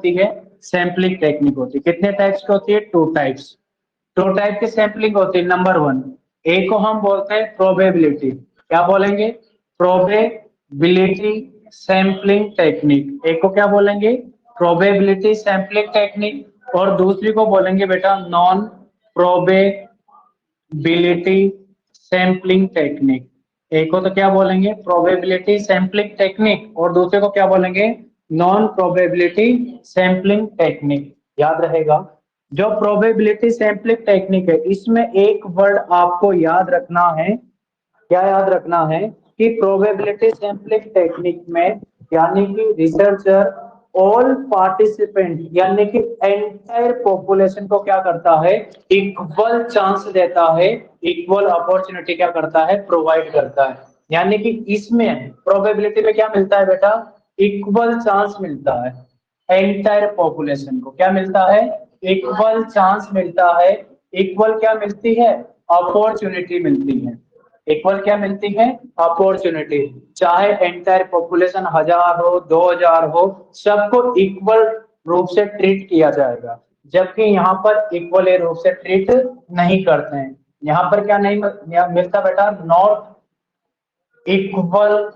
होती है? Sampling technique होती है। कितने टाइप्स की होती है? 2 टाइप्स। 2 टाइप की सैम्पलिंग होती है। नंबर 1, एक को हम बोलते हैं प्रोबेबिलिटी। क्या बोलेंगे? Probability sampling technique. एक को क्या बोलेंगे? Probability sampling technique. और दूसरी को बोलेंगे बेटा नॉन प्रोबेबिलिटी सैम्पलिंग टेक्निक। एक को तो क्या बोलेंगे? प्रोबेबिलिटी सैम्पलिंग टेक्निक, और दूसरे को क्या बोलेंगे? Non probability sampling technique. याद रहेगा, जो प्रोबेबिलिटी सैम्पलिंग टेक्निक है इसमें एक वर्ड आपको याद रखना है। क्या याद रखना है? कि प्रोबेबिलिटी सैम्पलिंग टेक्निक में यानी कि रिसर्चर ऑल पार्टिसिपेंट यानी कि एंटायर पॉपुलेशन को क्या करता है? इक्वल चांस देता है, इक्वल अपॉर्चुनिटी क्या करता है? प्रोवाइड करता है। यानी कि इसमें प्रोबेबिलिटी में क्या मिलता है बेटा? इक्वल चांस मिलता है एंटायर पॉपुलेशन को। क्या मिलता है? इक्वल चांस मिलता है। इक्वल क्या मिलती है? अपॉर्चुनिटी मिलती है। इक्वल क्या मिलती है? अपॉर्चुनिटी। चाहे एंटायर पॉपुलेशन 1000 हो, 2000 हो, सबको इक्वल रूप से ट्रीट किया जाएगा। जबकि यहाँ पर इक्वल रूप से ट्रीट नहीं करते हैं। यहाँ पर क्या नहीं मिलता बेटा? Not equal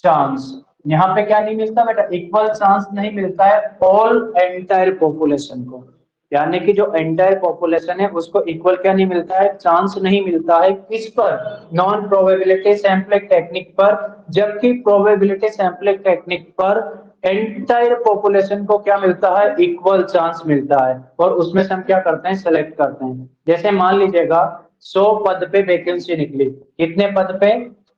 chance. यहाँ पे क्या नहीं मिलता बेटा? इक्वल चांस नहीं मिलता है ऑल एंटायर पॉपुलेशन को। यानी कि जो एंटायर पॉपुलेशन है उसको इक्वल क्या नहीं मिलता है? चांस नहीं मिलता है। किस पर? नॉन प्रोबेबिलिटी सैम्पलिंग टेक्निक पर। जबकि प्रोबेबिलिटी सैम्पलिंग टेक्निक पर एंटायर पॉपुलेशन को क्या मिलता है? इक्वल चांस मिलता है। और उसमें से हम क्या करते हैं? सेलेक्ट करते हैं। जैसे मान लीजिएगा 100 पद पे वैकेंसी निकली। कितने पद पे?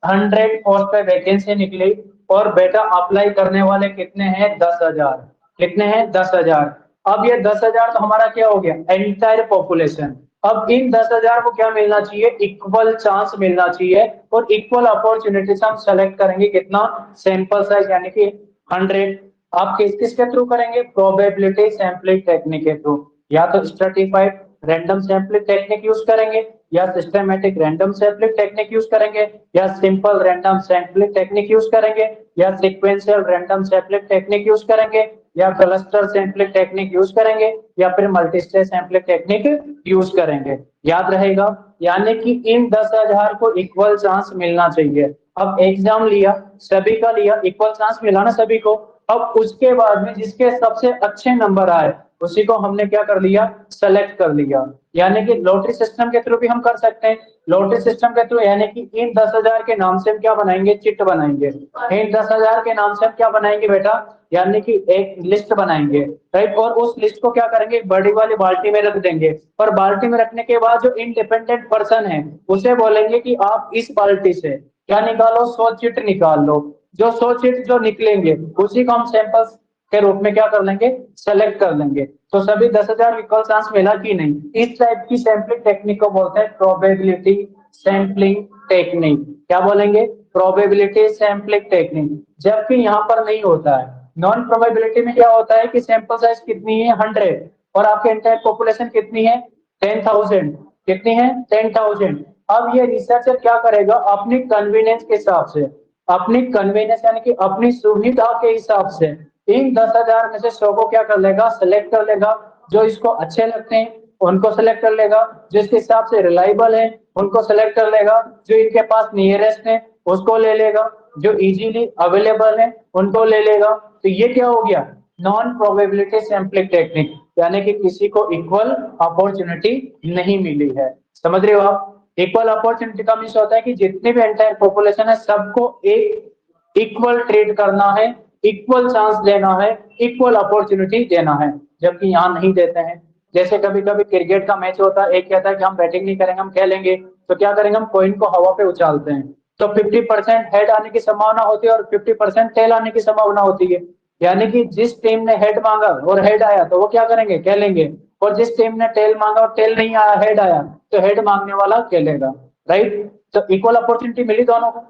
100 पोस्ट पे वैकेंसी निकली। और बेटा अप्लाई करने वाले कितने हैं? 10,000। कितने हैं? 10,000। अब ये 10,000 तो हमारा क्या हो गया? Entire population. अब इन 10,000 को क्या मिलना चाहिए? इक्वल चांस मिलना चाहिए। और इक्वल अपॉर्चुनिटी से हम सेलेक्ट करेंगे कितना? सैंपल साइज यानी कि 100। आप किस किस के थ्रू करेंगे? प्रोबेबिलिटी सैम्पलिंग टेक्निक के थ्रू। या तो stratified random sampling technique use करेंगे, या systematic random sampling technique use करेंगे, या simple random sampling technique use करेंगे, या sequential random sampling technique use करेंगे, या क्लस्टर सैम्पलिंग टेक्निक यूज करेंगे, या फिर मल्टीस्टेज सैम्पलिंग टेक्निक यूज करेंगे। याद रहेगा, यानी कि इन 10,000 को इक्वल चांस मिलना चाहिए। अब एग्जाम लिया, सभी का लिया, इक्वल चांस मिला ना सभी को। अब उसके बाद में जिसके सबसे अच्छे नंबर आए उसी को हमने क्या कर लिया? सेलेक्ट कर लिया। यानी कि लॉटरी सिस्टम के थ्रू भी हम कर सकते हैं। लॉटरी सिस्टम के थ्रू यानी कि इन 10,000 के नाम से हम क्या बनाएंगे? चिट बनाएंगे। इन 10,000 के नाम से हम क्या बनाएंगे बेटा? यानी कि एक लिस्ट बनाएंगे, राइट। और उस लिस्ट को क्या करेंगे? बड़ी वाली बाल्टी में रख देंगे। और बाल्टी में रखने के बाद जो इंडिपेंडेंट पर्सन है उसे बोलेंगे कि आप इस बाल्टी से क्या निकालो? 100 चिट निकाल लो। जो 100 चिट जो निकलेंगे उसी को हम सैंपल्स के रूप में क्या कर लेंगे? सेलेक्ट कर लेंगे। तो सभी 10,000 इक्वल चांस मिला कि नहीं? इस टाइप की सैम्पलिंग टेक्निक को बोलते हैं प्रोबेबिलिटी सैम्पलिंग टेक्निक। क्या बोलेंगे? Probability sampling technique. जबकि यहाँ पर नहीं होता है। नॉन प्रोबेबिलिटी में क्या होता है कि सैंपल साइज कितनी है? 100। और आपके एंटायर पॉपुलेशन कितनी है? 10,000। कितनी है? 10,000। अब ये रिसर्चर क्या करेगा? अपनी कन्वीनियंस के हिसाब से, अपनी कन्वीनियंस यानी कि अपनी सुविधा के हिसाब से इन 10,000 में से 100 को क्या कर लेगा? सेलेक्ट कर लेगा। जो इसको अच्छे लगते हैं उनको सेलेक्ट कर लेगा, जो इसके हिसाब से रिलायबल है उनको सेलेक्ट कर लेगा, जो इनके पास नियरेस्ट है उसको ले लेगा, जो इजीली अवेलेबल है उनको ले लेगा। तो ये क्या हो गया? Non probability sampling technique. यानी कि किसी को इक्वल अपॉर्चुनिटी नहीं मिली है। समझ रहे हो आप? इक्वल अपॉर्चुनिटी का मीन्स होता है कि जितनी भी एंटायर पॉपुलेशन है सबको एक इक्वल ट्रीट करना है, इक्वल चांस देना है, इक्वल अपॉर्चुनिटी देना है। जबकि यहाँ नहीं देते हैं। जैसे कभी कभी क्रिकेट का मैच होता है, एक कहता है कि हम बैटिंग नहीं करेंगे हम खेलेंगे, तो क्या करेंगे? हम कॉइन को हवा पे उछालते हैं। तो 50% हेड आने की संभावना होती है और 50% टेल आने की संभावना होती है। यानी कि जिस टीम ने हेड मांगा और हेड आया तो वो क्या करेंगे? खेलेंगे। और जिस टीम ने टेल मांगा और टेल नहीं आया, हेड आया, तो हेड मांगने वाला खेलेगा, राइट। तो इक्वल अपॉर्चुनिटी मिली दोनों को।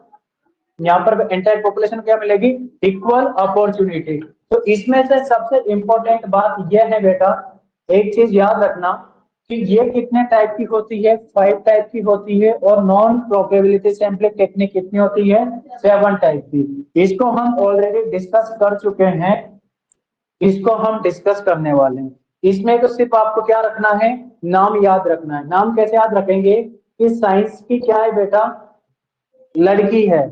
यहाँ पर एंटायर पॉपुलेशन क्या मिलेगी? Equal opportunity. तो इसमें से सबसे इंपॉर्टेंट बात यह है बेटा, एक चीज याद रखना कि ये कितने टाइप की होती है? 5 टाइप की होती है। और नॉन प्रोबेबिलिटी सैम्पलिंग टेक्निक कितनी होती है? 7 टाइप की। इसको हम ऑलरेडी डिस्कस कर चुके हैं इसको हम डिस्कस करने वाले हैं। इसमें तो सिर्फ आपको क्या रखना है, नाम याद रखना है। नाम कैसे याद रखेंगे कि साइंस की क्या है बेटा, लड़की है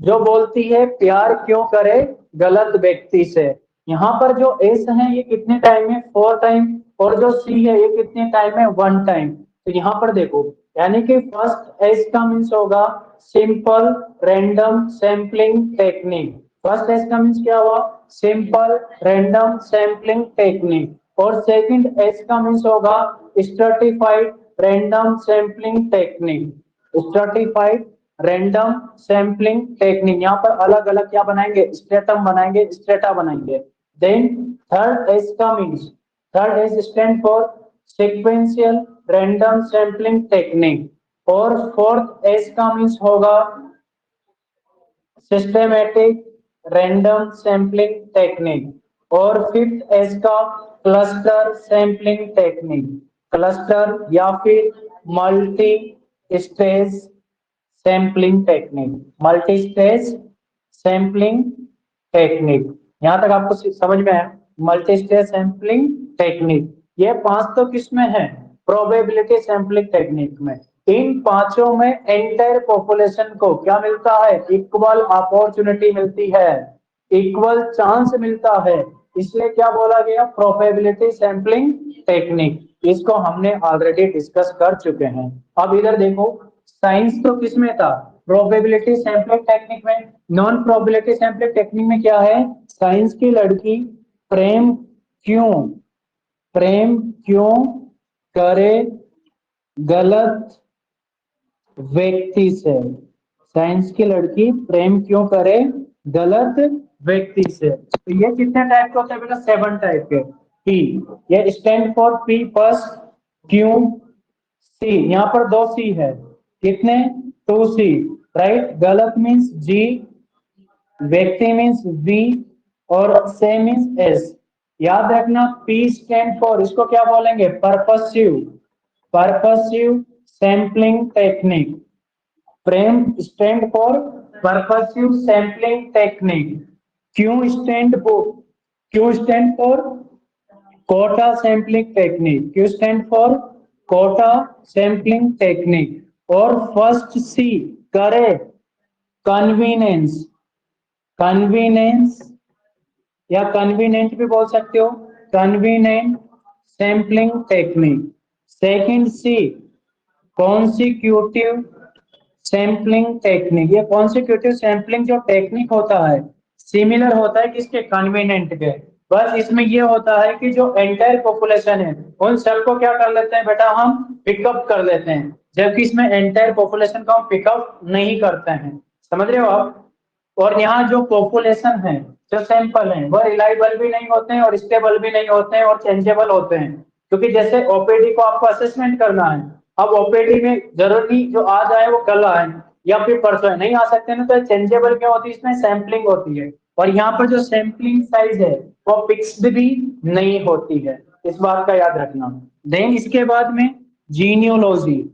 जो बोलती है प्यार क्यों करे गलत व्यक्ति से। यहाँ पर जो एस है ये कितने टाइम है, 4 टाइम, और जो सी है ये कितने टाइम है, 1 टाइम। तो यहाँ पर देखो, यानी कि फर्स्ट एस का मीन्स होगा simple random sampling technique. First S का मीन्स क्या हुआ, सिंपल रैंडम सैम्पलिंग टेक्निक। और सेकंड एस का मीन्स होगा stratified random sampling technique. Stratified random sampling technique. यहाँ पर अलग अलग क्या बनाएंगे, स्ट्रेटम बनाएंगे, स्ट्रेटा बनाएंगे। देन थर्ड एस का means, third S stand for sequential random sampling technique. और फोर्थ एस का मीन्स होगा सिस्टेमेटिक रैंडम सैम्पलिंग टेक्निक। और फिफ्थ एस का क्लस्टर सैम्पलिंग टेक्निक। क्लस्टर या फिर multi stage sampling technique, multi stage sampling technique. यहां तक आपको समझ में आया, मल्टी स्टेज सैम्पलिंग टेक्निक। ये 5 तो किसमें है, प्रोबेबिलिटी सैम्पलिंग टेक्निक में। इन पांचों में एंटायर पॉपुलेशन को क्या मिलता है, इक्वल अपॉर्चुनिटी मिलती है, इक्वल चांस मिलता है। इसलिए क्या बोला गया, प्रोबेबिलिटी सैम्पलिंग टेक्निक। इसको हमने ऑलरेडी डिस्कस कर चुके हैं। अब इधर देखो, साइंस तो किसमें था, प्रोबेबिलिटी सैम्पलिंग टेक्निक में। नॉन प्रोबेबिलिटी सैम्पलिंग टेक्निक में क्या है, साइंस की लड़की प्रेम क्यों, प्रेम क्यों करे गलत व्यक्ति से। साइंस की लड़की प्रेम क्यों करे गलत व्यक्ति से। तो ये कितने टाइप के होते हैं बेटा, 7 टाइप के। पी, ये स्टैंड फॉर पी, फर्स्ट क्यों सी, यहाँ पर 2 सी है, कितने, 2 सी, राइट। गलत मीन्स जी, व्यक्ति मीन्स वी, और से मीन्स एस। याद रखना पी स्टैंड फॉर, इसको क्या बोलेंगे, पर्पसिव, पर्पसिव सैम्पलिंग टेक्निक। प्रेम stand for purposive sampling technique. क्यों स्टैंड फॉर, क्यों stand for quota sampling technique, Q stand for quota sampling technique. और फर्स्ट सी करे कन्वीनियंस, कन्वीनियंस या कन्वीनियंट भी बोल सकते हो, convenient sampling technique. Second C consecutive sampling technique. ये कॉन्सिक्यूटिव सैम्पलिंग जो टेक्निक होता है सिमिलर होता है किसके, कन्वीनियंट के। बस इसमें ये होता है कि जो एंटायर पॉपुलेशन है उन सबको क्या कर लेते हैं बेटा, हम पिकअप कर लेते हैं, जबकि इसमें एंटायर पॉपुलेशन को हम पिकअप नहीं करते हैं। समझ रहे हो आप। और यहाँ जो पॉपुलेशन है, जो सैंपल है, वह रिलायबल भी नहीं होते हैं और स्टेबल भी नहीं होते हैं और चेंजेबल होते हैं। क्योंकि जैसे ओपीडी को आपको असेसमेंट करना है, अब ओपीडी में जरूरी जो आज आए वो कल आए या फिर परसों नहीं आ सकते ना, तो चेंजेबल क्या होती है, इसमें सैम्पलिंग होती है। और यहाँ पर जो सैम्पलिंग साइज है वो फिक्स्ड भी नहीं होती है, इस बात का याद रखना। देन इसके बाद में genealogy,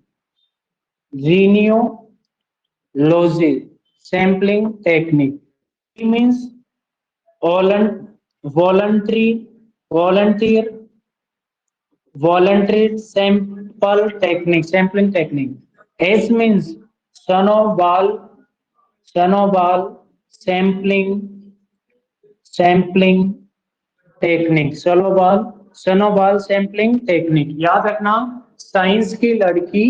genealogy sampling technique means voluntary, volunteer, voluntary sample technique, sampling technique. S means snowball, snowball sampling, sampling technique, snowball, snowball sampling technique. याद रखना, साइंस की लड़की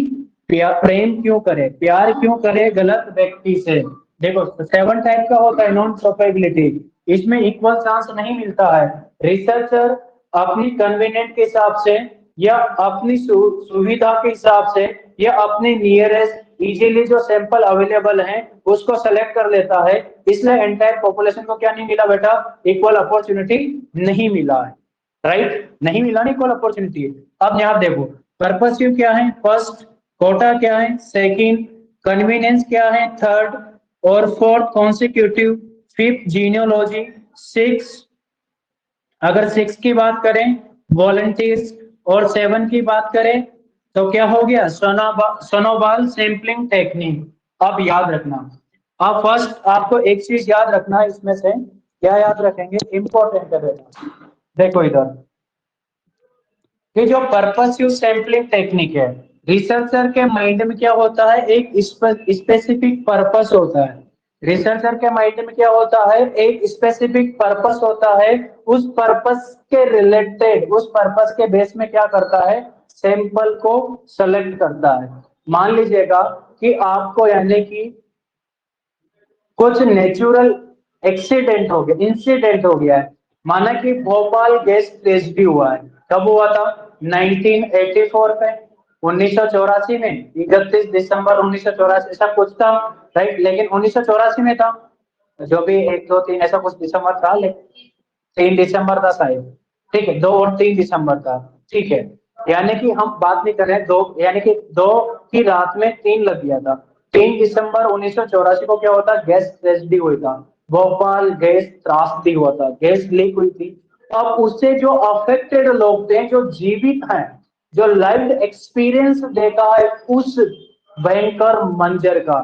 प्रेम क्यों करे, प्यार क्यों करे गलत व्यक्ति से। देखो 7 टाइप का होता है नॉन प्रोबेबिलिटी, इसमें इक्वल चांस नहीं मिलता है। रिसर्चर अपनी कन्वीनियंट के हिसाब से या अपनी सुविधा के हिसाब से या अपने नियरेस्ट इजीली जो सैंपल अवेलेबल हैं उसको सेलेक्ट कर लेता है। इसलिए एंटायर पॉपुलेशन को क्या नहीं मिला बेटा, इक्वल अपॉर्चुनिटी नहीं मिला है, राइट, नहीं मिला ना इक्वल अपॉर्चुनिटी। अब यहाँ देखो पर्पसिव क्या है, फर्स्ट, कोटा क्या है, सेकंड, कन्वीनियंस क्या है, थर्ड, और fourth consecutive, fifth genealogy, six, अगर 6 की बात करें वॉलंटियर्स, और 7 की बात करें तो क्या हो गया, सोनोबाल सैंपलिंग टेक्निक। अब याद रखना, अब फर्स्ट आपको एक चीज याद रखना है इसमें से, क्या याद रखेंगे, इंपॉर्टेंट है बेटा, देखो इधर, ये जो पर्पसिव सैंपलिंग टेक्निक है, रिसर्चर के माइंड में क्या होता है, एक स्पेसिफिक पर्पस होता है। रिसर्चर के माइंड में क्या होता है, एक स्पेसिफिक पर्पस होता है। उस पर्पस के रिलेटेड, उस पर्पस के बेस में क्या करता है, सैंपल को सेलेक्ट करता है। मान लीजिएगा कि आपको यानी कि कुछ नेचुरल एक्सीडेंट हो गया, इंसिडेंट हो गया है। माना कि भोपाल गैस ट्रेजेडी हुआ है, कब हुआ था, 1984 पे, 1984 में, 31 दिसंबर 1984 ऐसा कुछ था, राइट। लेकिन 1984 में था, जो भी 1 2 3 ऐसा कुछ दिसंबर था, लेकिन 3 दिसंबर था शायद, ठीक है, 2 और 3 दिसंबर था, ठीक है। यानी कि हम बात नहीं कर रहे हैं दो, यानी कि 2 की रात में 3 लग गया था। 3 दिसंबर 1984 को क्या होता, गैस ट्रेजेडी हुई था, भोपाल गैस त्रासदी हुआ था, गैस लीक हुई थी। अब उससे जो अफेक्टेड लोग थे, जो जीवित हैं, जो लाइव एक्सपीरियंस देखा है उस भयंकर मंजर का,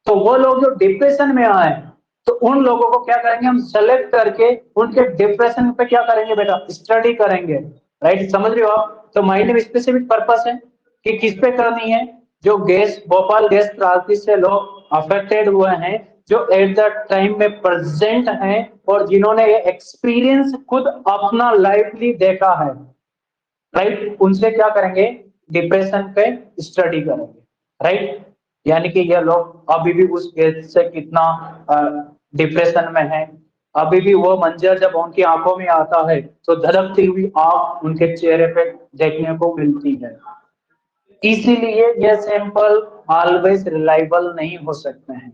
तो वो लोग जो डिप्रेशन में आए, तो उन लोगों को क्या करेंगे, हम सेलेक्ट करके उनके डिप्रेशन पे क्या करेंगे बेटा, स्टडी करेंगे, राइट। समझ रहे हो आप, तो माइंड में स्पेसिफिक पर्पस है कि किस पे करनी है, जो गैस भोपाल गैस त्रासदी से लोग अफेक्टेड हुए हैं, जो एट द टाइम में प्रेजेंट हैं, और जिन्होंने ये एक्सपीरियंस खुद अपना लाइवली देखा है, राइट, उनसे क्या करेंगे, डिप्रेशन पे स्टडी करेंगे, राइट। यानी कि ये लोग अभी भी उस केस से कितना डिप्रेशन में है, अभी भी वो मंजर जब उनकी आंखों में आता है तो धड़कती हुई आंख उनके चेहरे पे देखने को मिलती है। इसीलिए ये सैंपल ऑलवेज रिलायबल नहीं हो सकते हैं,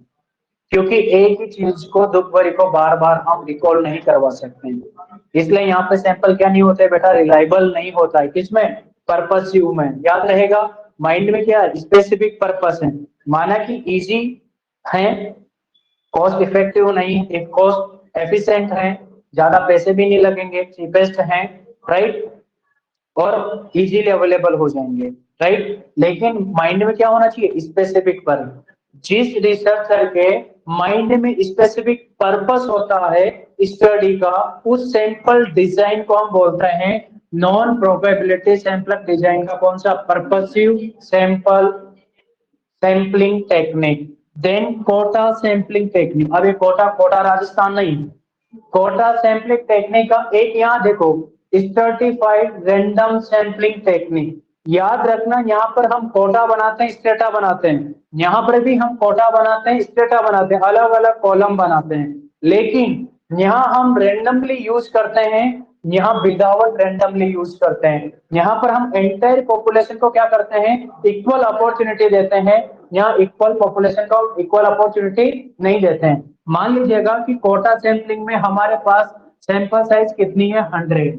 क्योंकि एक ही चीज को, दुख भरी को बार बार हम रिकॉल नहीं करवा सकते हैं। इसलिए यहाँ पे सैंपल क्या नहीं होते बेटा, रिलायबल नहीं होता है। किसमें, पर्पसिव में, याद रहेगा। माइंड में क्या है, स्पेसिफिक पर्पस है। माना कि इजी है, कॉस्ट इफेक्टिव नहीं है, कॉस्ट एफिशिएंट है, ज्यादा पैसे भी नहीं लगेंगे, चीपेस्ट है, राइट, और इजीली अवेलेबल हो जाएंगे, राइट। लेकिन माइंड में क्या होना चाहिए, स्पेसिफिक पर। जिस रिसर्चर के माइंड में स्पेसिफिक पर्पस होता है स्टडी का, उस सैंपल डिजाइन को हम बोलते हैं नॉन प्रोबेबिलिटी सैंपल डिजाइन का, कौन सा, purposive sample sampling technique. Then quota sampling technique. अब ये कोटा, कोटा राजस्थान नहीं, कोटा सैंपलिंग टेक्निक का एक यहाँ देखो, स्ट्रेटिफाइड रैंडम सैंपलिंग टेक्निक। याद रखना, यहाँ पर हम कोटा बनाते हैं, स्टेटा बनाते हैं, यहाँ पर भी हम कोटा बनाते हैं, स्टेटा बनाते हैं, अलग अलग कॉलम बनाते हैं। लेकिन यहाँ हम रेंडमली यूज करते हैं, यहाँ विदाउट रेंडमली यूज करते हैं। यहाँ पर हम एंटायर पॉपुलेशन को क्या करते हैं, इक्वल अपॉर्चुनिटी देते हैं, यहाँ इक्वल पॉपुलेशन को इक्वल अपॉर्चुनिटी नहीं देते हैं। मान लीजिएगा कि कोटा सैंपलिंग में हमारे पास सैंपल साइज कितनी है, 100,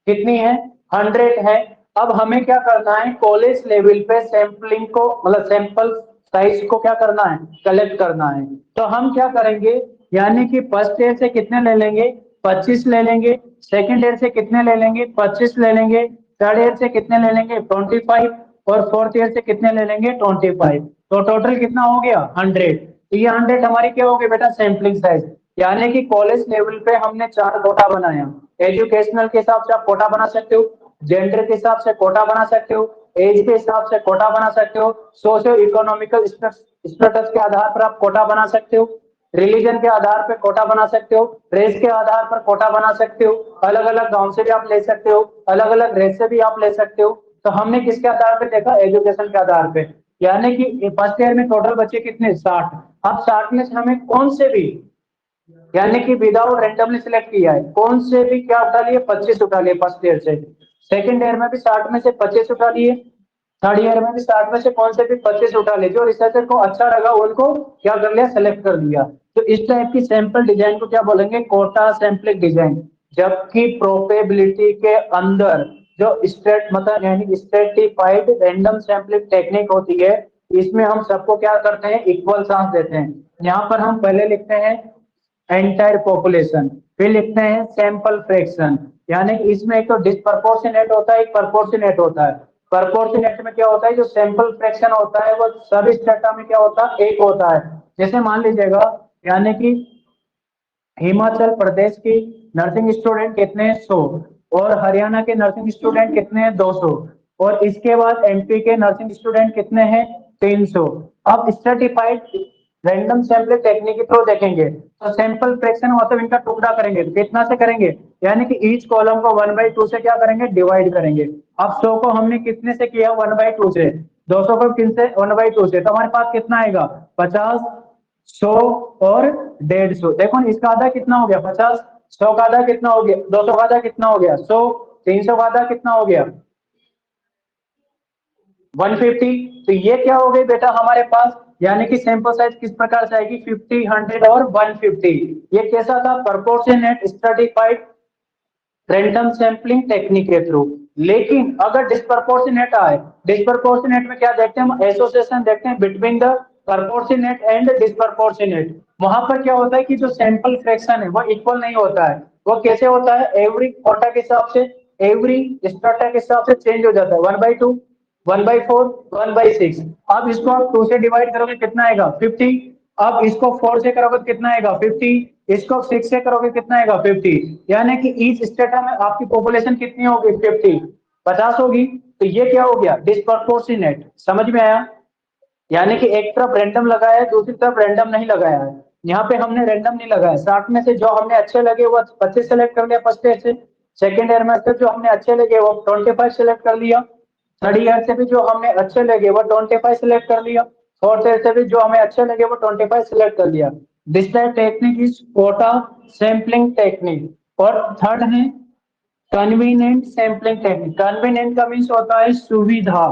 कितनी है, 100 है। अब हमें क्या करना है, कॉलेज लेवल पे सैंपलिंग को, मतलब सैंपल साइज को क्या करना है, कलेक्ट करना है। तो हम क्या करेंगे, यानी कि फर्स्ट ईयर से कितने ले लेंगे, 25 ले लेंगे, सेकेंड ईयर से कितने ले लेंगे, 25 ले लेंगे, थर्ड ईयर से कितने ले लेंगे, 25, और फोर्थ ईयर से कितने ले लेंगे, 25। तो टोटल कितना हो गया, 100। तो ये 100 हमारी क्या हो गई बेटा, सैंपलिंग साइज। यानी कि कॉलेज लेवल पे हमने 4 कोटा बनाया। एजुकेशनल के हिसाब से आप कोटा बना सकते हो, जेंडर के हिसाब से कोटा बना सकते हो, एज के हिसाब से कोटा बना सकते हो, सोशियो इकोनॉमिकल स्टेटस के आधार पर आप कोटा बना सकते हो, रिलीजन के आधार पर कोटा बना सकते हो, रेस के आधार पर कोटा बना सकते हो, अलग अलग गांव से भी आप ले सकते हो, अलग अलग रेस से भी आप ले सकते हो। तो हमने किसके आधार पर देखा, एजुकेशन के आधार पे। यानी कि फर्स्ट ईयर में टोटल बच्चे कितने, 60। अब 60 में से हमें कौन से भी, यानी कि विदाउट रेंडमली सिलेक्ट किया है, कौन से भी क्या उठा लिए, 25 उठा लिए फर्स्ट ईयर से। सेकंड ईयर में भी 60 में से 25 उठा लिए, थर्ड ईयर में भी 60 में से कौन से भी 25 उठा लिए। जो रिसर्चर को अच्छा लगा उनको क्या कर लिया, सेलेक्ट कर लिया। तो इस टाइप की सैंपल डिजाइन को क्या बोलेंगे, कोटा सैंपलिंग डिजाइन। जबकि प्रोबेबिलिटी के अंदर जो स्टेट, मतलब यानी स्ट्रेटिफाइड रैंडम सैंपलिंग टेक्निक होती है, इसमें हम सबको क्या करते हैं, इक्वल चांस देते हैं। यहाँ पर हम पहले लिखते हैं एंटायर पॉपुलेशन, फिर लिखते हैं सैंपल फ्रैक्शन। यानी कि इसमें एक तो डिस्प्रपोर्शनेट होता है, एक प्रोपोर्शनेट होता है। प्रोपोर्शनेट में क्या होता है, जो सैंपल फ्रैक्शन होता है वो सभी स्टेटा में क्या होता है, एक होता है। जैसे मान लीजिएगा, यानी कि हिमाचल प्रदेश की नर्सिंग स्टूडेंट कितने हैं, 100। और हरियाणा के नर्सिंग स्टूडेंट कितने हैं 200, और इसके बाद एमपी के नर्सिंग स्टूडेंट कितने हैं 300। अब स्ट्रेटिफाइड रैंडम सैंपल टेक्निक के थ्रू देखेंगे तो सैंपल फ्रैक्शन मतलब इनका टुकड़ा करेंगे तो कितना से करेंगे, यानी कि ईच कॉलम को 1/2 से क्या करेंगे डिवाइड करेंगे। अब 100 को हमने कितने से किया 1/2 से, 200 को किन से 1/2 से, तो हमारे पास कितना आएगा 50, 100 और 150। देखो ना, इसका आधा कितना हो गया 50, 100 का आधा कितना हो गया 200 का आधा कितना हो गया 100, 300 का आधा कितना हो गया 150। तो ये क्या हो गई बेटा हमारे पास, यानी कि सैंपल साइज किस प्रकार से आएगी 50, 100 और 150। ये कैसा था proportionate stratified random sampling technique के थ्रू। लेकिन अगर डिस्प्रपोर्शनेट आए, डिस्प्रपोर्शनेट में क्या देखते हैं हम एसोसिएशन देखते हैं between the proportionate and disproportionate. वहां पर क्या होता है कि जो सैंपल फ्रैक्शन है वो इक्वल नहीं होता है। वो कैसे होता है एवरी कोटा के हिसाब से, एवरी स्ट्राटा के हिसाब से चेंज हो जाता है 1/2, 1/4, 1/6। अब इसको आप 2 से डिवाइड करोगे कितना आएगा 50। अब इसको 4 से करोगे तो कितना आएगा 50। इसको 6 से करोगे कितना आएगा 50। यानी कि ईच स्टेटा में आपकी पॉपुलेशन कितनी होगी 50, 50 होगी। तो ये क्या हो गया डिस्प्रपोर्शनेट। समझ में आया, यानी कि एक तरफ रैंडम लगाया है दूसरी तरफ रैंडम नहीं लगाया है। यहाँ पे हमने रैंडम नहीं लगाया, 60 में से जो हमने अच्छे लगे वो 25 सेलेक्ट कर लिया फर्स्ट ईयर से, सेकंड ईयर में से जो हमने अच्छे लगे वो 25 सेलेक्ट कर लिया, थर्ड ईयर से भी जो हमें अच्छे लगे वो 25 सेलेक्ट कर लिया, फोर्थ ईयर से भी जो हमें अच्छे लगे वो 25 सेलेक्ट कर लिया। This type technique is quota sampling technique. और थर्ड है कन्वीनियंट सैंपलिंग टेक्निक। कन्वीनियंट का मीन्स होता है सुविधा।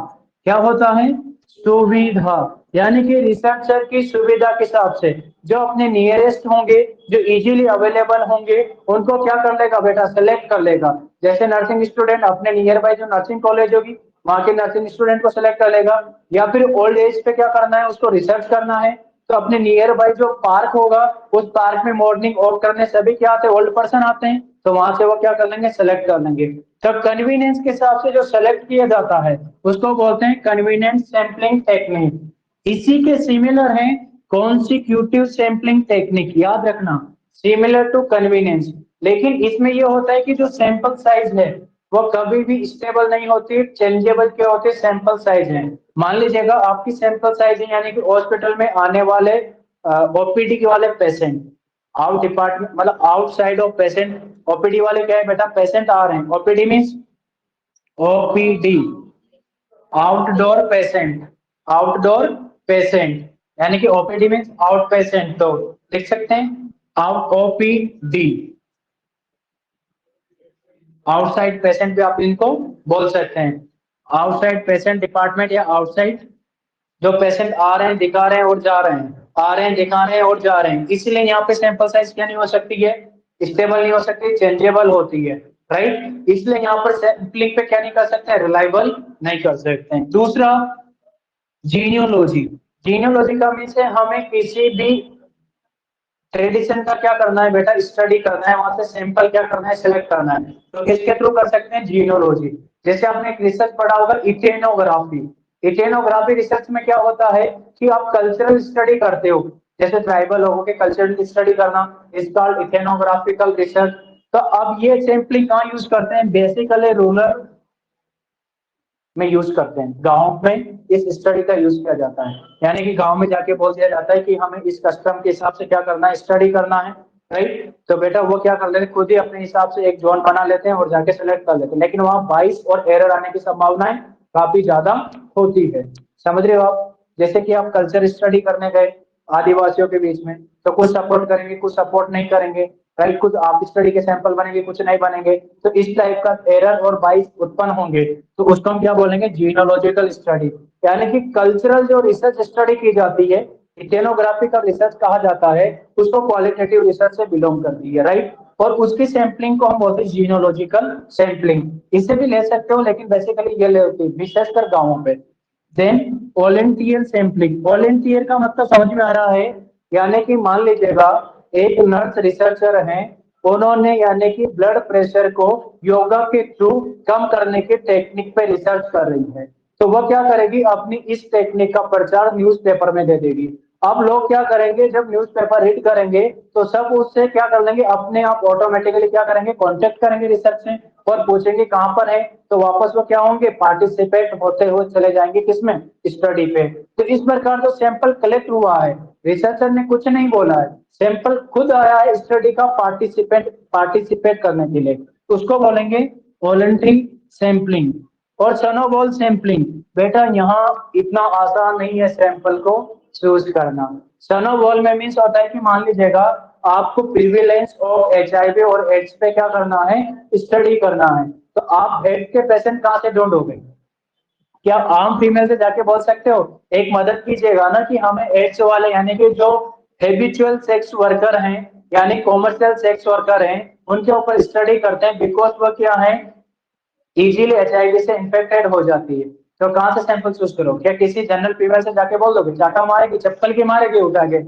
क्या होता है सुविधा, यानी कि रिसर्चर की सुविधा के हिसाब से जो अपने नियरेस्ट होंगे, जो इजीली अवेलेबल होंगे उनको क्या कर लेगा बेटा सेलेक्ट कर लेगा। जैसे नर्सिंग स्टूडेंट अपने नियर बाय जो नर्सिंग कॉलेज होगी वहां के नर्सिंग स्टूडेंट को सिलेक्ट कर लेगा, या फिर ओल्ड एज पे क्या करना है उसको रिसर्च करना है तो अपने नियर बाय जो पार्क होगा उस पार्क में मॉर्निंग वॉक करने सभी क्या आते हैं ओल्ड पर्सन आते हैं, तो वहां से वो क्या कर लेंगे सेलेक्ट कर लेंगे। तो कन्वीनियंस के हिसाब से जो सेलेक्ट किया जाता है उसको बोलते हैं कन्वीनियंट सैंपलिंग टेक्निक। इसी के सिमिलर है कॉन्सिक्यूटिव सैंपलिंग टेक्निक, याद रखना सिमिलर टू कन्वीनियंस। लेकिन इसमें यह होता है कि जो सैंपल साइज है वो कभी भी स्टेबल नहीं होती, चेंजेबल क्या होती है सैंपल साइज है। मान लीजिएगा आपकी सैंपल साइज है, यानी कि हॉस्पिटल में आने वाले ओपीडी के वाले पेशेंट, आउट डिपार्टमेंट मतलब आउटसाइड ऑफ पेशेंट, ओपीडी वाले क्या है बेटा पेशेंट आ रहे हैं, OPD means OPD outdoor patient, outdoor patient, यानी कि ओपीडी मीन्स आउट पेशेंट, तो लिख सकते हैं आउट ओपीडी, आउटसाइड पेशेंट भी आप इनको बोल सकते हैं। आउटसाइड पेशेंट डिपार्टमेंट या आउटसाइड जो पेशेंट आ रहे हैं दिखा रहे हैं और जा रहे हैं, आ रहे हैं दिखा रहे हैं और जा रहे हैं, इसलिए यहाँ पे सैंपल साइज क्या नहीं हो सकती है स्टेबल नहीं हो सकती, चेंजेबल होती है, राइट। इसलिए यहाँ पर सैंपलिंग पे क्या नहीं कर सकते रिलायबल नहीं कर सकते हैं। दूसरा जीनियोलॉजी। जीनियोलॉजी का मीन्स है हमें किसी भी ट्रेडिशन का क्या करना है बेटा स्टडी करना है, वहां से सैंपल क्या करना है सिलेक्ट करना है, तो किसके थ्रू कर सकते हैं जीनोलॉजी। जैसे आपने एक रिसर्च पढ़ा होगा इथेनोग्राफी। इथेनोग्राफी रिसर्च में क्या होता है कि आप कल्चरल स्टडी करते हो, जैसे ट्राइबल लोगों के कल्चरल स्टडी करना इज कॉल्ड इथेनोग्राफिकल रिसर्च। तो अब ये सैंपलिंग कहाँ यूज करते हैं बेसिकली रूरल में यूज करते हैं, गाँव में इस स्टडी का यूज किया जाता है, यानी कि गाँव में जाके बोल दिया जाता है कि हमें इस कस्टम के हिसाब से क्या करना है स्टडी करना है, राइट। तो बेटा वो क्या कर लेते हैं खुद ही अपने हिसाब से एक जोन बना लेते हैं और जाके सेलेक्ट कर लेते हैं, लेकिन वहाँ बाइस और एरर आने की संभावनाएं काफी ज्यादा होती है। समझ रहे हो आप, जैसे कि आप कल्चर स्टडी करने गए आदिवासियों के बीच में तो कुछ सपोर्ट करेंगे कुछ सपोर्ट नहीं करेंगे, राइट, कुछ आप स्टडी के सैंपल बनेंगे कुछ नहीं बनेंगे, तो इस टाइप का एरर और बाइस उत्पन्न होंगे, तो उसको हम क्या बोलेंगे जीनोलॉजिकल स्टडी। यानी कि कल्चरल जो रिसर्च स्टडी की जाती है इथेनोग्राफिकल रिसर्च कहा जाता है, उसको क्वालिटेटिव रिसर्च से बिलोंग करती है, राइट। और उसकी सैंपलिंग को हम बोलते हैं जीनोलॉजिकल सैंपलिंग। इसे भी ले सकते हो लेकिन बेसिकली ये ले होती है विशेषकर गाँवों पे। Then volunteer sampling. वॉलेंटियर का मतलब समझ में आ रहा है, यानी कि मान लीजिएगा एक नर्स रिसर्चर हैं, उन्होंने यानी कि ब्लड प्रेशर को योगा के थ्रू कम करने के टेक्निक पे रिसर्च कर रही है, तो वो क्या करेगी अपनी इस टेक्निक का प्रचार न्यूज़पेपर में दे देगी। अब लोग क्या करेंगे जब न्यूज़पेपर रीड करेंगे तो सब उससे क्या कर लेंगे अपने आप ऑटोमेटिकली क्या करेंगे कांटेक्ट करेंगे रिसर्च से, और पूछेंगे कहां पर है, तो वापस वो क्या होंगे, पार्टिसिपेट होते हुए चले जाएंगे किसमें, स्टडी पे। तो इस प्रकार जो सैंपल कलेक्ट हुआ है, रिसर्चर ने कुछ नहीं बोला है, सैंपल खुद आया है स्टडी का पार्टिसिपेट करने के लिए, उसको बोलेंगे वॉलंटरी सैंपलिंग। और स्नोबॉल सैंपलिंग, बेटा यहाँ इतना आसान नहीं है सैंपल को चूज करना। स्नोबॉल में मीन्स होता है कि मान लीजिएगा आपको प्रिविलेंस ऑफ HIV और एड्स पे क्या करना है, स्टडी करना है, तो आप एड्स के पेशेंट कहाँ से ढूंढोगे, क्या आम फीमेल से जाके बोल सकते हो, एक मदद कीजिएगा ना कि हमें एड्स वाले यानी कि जो हेबिचुअल सेक्स वर्कर हैं यानी कॉमर्शियल सेक्स वर्कर हैं उनके ऊपर स्टडी करते हैं, बिकॉज वो क्या है इजीली HIV से इन्फेक्टेड हो जाती है। तो कहाँ से सैंपल चूज करो, क्या किसी जनरल फीमेल से जाके बोल दोगे, चाटा मारेगी, चप्पल की मारेगी उठा के।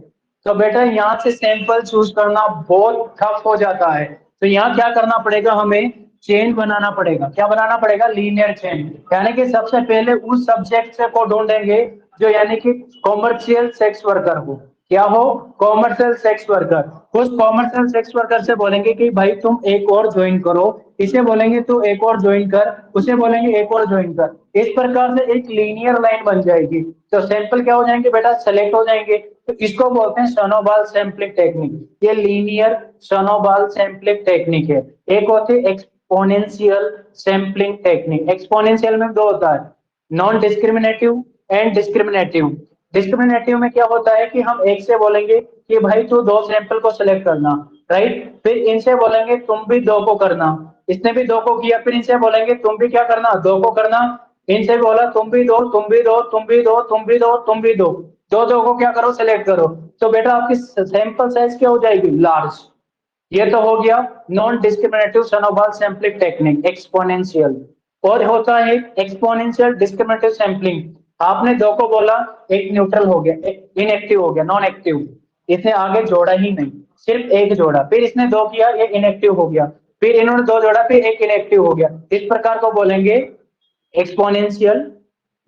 तो बेटा यहाँ से सैंपल चूज करना बहुत टफ हो जाता है। तो यहाँ क्या करना पड़ेगा, हमें चेन बनाना पड़ेगा, क्या बनाना पड़ेगा, लीनियर चेन, यानी कि सबसे पहले उस सब्जेक्ट से को ढूंढेंगे जो यानी कि कॉमर्शियल सेक्स वर्कर हो, क्या हो, कॉमर्शियल सेक्स वर्कर। उस कॉमर्शियल सेक्स वर्कर से बोलेंगे कि भाई तुम एक और ज्वाइन करो, इसे बोलेंगे तू एक और ज्वाइन कर, उसे बोलेंगे एक और ज्वाइन कर। इस प्रकार से एक लीनियर लाइन बन जाएगी, तो सैंपल क्या हो जाएंगे बेटा, सेलेक्ट हो जाएंगे। तो इसको बोलते हैं स्नोबॉल सैंपलिंग टेक्निक, ये लीनियर स्नोबॉल सैंपलिंग टेक्निक है। एक होती है एक्सपोनेंशियल सैंपलिंग टेक्निक, एक्सपोनेंशियल में दो होता है, non discriminative and discriminative. Discriminative में क्या होता है कि हम एक से बोलेंगे कि भाई तू दो सैंपल को सिलेक्ट करना, राइट, फिर इनसे बोलेंगे तुम भी दो को करना, इसने भी दो को किया, फिर इनसे बोलेंगे तुम भी क्या करना, दो को करना, इनसे बोला तुम भी दो, तुम भी दो, तुम भी दो, तुम भी दो, तुम भी दो, दो दो को क्या करो, सिलेक्ट करो। तो बेटा आपकी सैंपल साइज क्या हो जाएगी, लार्ज। ये तो हो गया non discriminative snowball sampling technique, exponential. और होता है एक्सपोनेंशियल डिस्क्रिमिनेटिव सैंपलिंग, आपने दो को बोला, एक न्यूट्रल हो गया, एक इनएक्टिव हो गया, नॉन एक्टिव, इसने आगे जोड़ा ही नहीं, सिर्फ एक जोड़ा, फिर इसने दो किया, ये इनएक्टिव हो गया, फिर इन्होंने दो जोड़ा, फिर एक इनएक्टिव हो गया। इस प्रकार को बोलेंगे exponential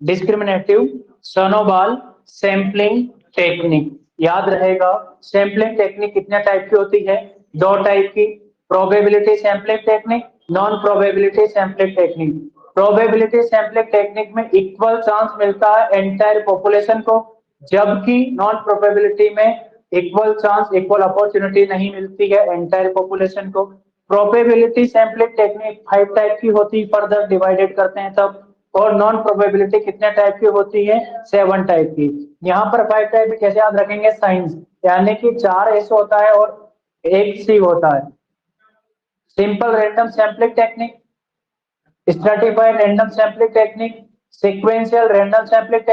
discriminative snowball sampling technique. याद रहेगा सैंपलिंग टेक्निक कितने टाइप की होती है, दो टाइप की, probability sampling technique, non probability sampling technique. Probability sampling technique में इक्वल चांस मिलता है एंटायर पॉपुलेशन को, जबकि नॉन प्रोबेबिलिटी में इक्वल चांस इक्वल अपॉर्चुनिटी नहीं मिलती है एंटायर पॉपुलेशन को। प्रोबेबिलिटी सैंपलिंग टेक्निक 5 टाइप की होती है, फर्दर डिवाइडेड करते हैं तब। और नॉन प्रोबेबिलिटी कितने टाइप की होती है, 7 टाइप की। यहाँ पर 5 टाइप कैसे याद रखेंगे, साइंस, यानी कि 4 एस होता है और 1 सी होता है। Simple random sampling technique, stratified random sampling technique, sequential random sampling technique,